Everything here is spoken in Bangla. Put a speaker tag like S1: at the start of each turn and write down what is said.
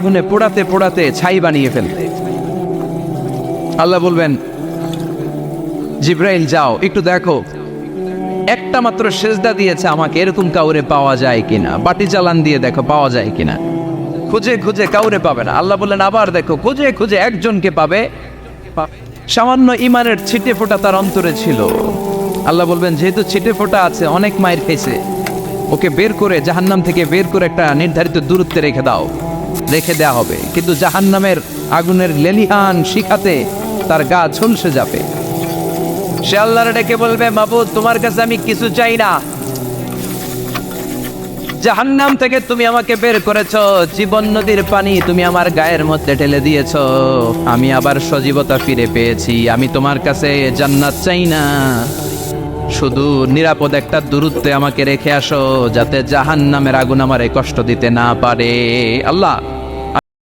S1: আগুনে পোড়াতে পোড়াতে ছাই বানিয়ে ফেলতে। আল্লাহ বলবেন, জিব্রাইল যাও একটু দেখো, একটা মাত্র সেজদা দিয়েছে আমাকে, এরকম কাউরে পাওয়া যায় কিনা। বাটি চালান দিয়ে দেখো পাওয়া যায় কিনা। খুঁজে খুঁজে কাউরে পাবে না। আল্লাহ বললেন আবার দেখো, খুঁজে খুঁজে একজনকে পাবে। সামান্য ইমানের ছিটে ফোঁটা তার অন্তরে ছিল। আল্লাহ বলবেন, যেহেতু ছিটে ফোঁটা আছে, অনেক মায়ের খেয়েছে, ওকে বের করে জাহান্নাম থেকে বের করে একটা নির্ধারিত দূরত্বে রেখে দাও। রেখে দেয়া হবে, কিন্তু জাহান্নামের আগুনের লেলিহান শিখাতে তার গা ঝলসে যাবে। সে আল্লাহর ডেকে বলবে, মাবুদ তোমার কাছে আমি কিছু চাই না, জাহান্নাম থেকে তুমি আমাকে বের করেছো, জীবন নদীর পানি তুমি আমার গায়ের মধ্যে ঢেলে দিয়েছো, আমি আবার সজীবতা ফিরে পেয়েছি। আমি তোমার কাছে জান্নাত চাই না, শুধু নিরাপদ একটা দূরত্বে আমাকে রেখে আসো, যাতে জাহান্নামের আগুন আমারে কষ্ট দিতে না পারে। আল্লাহ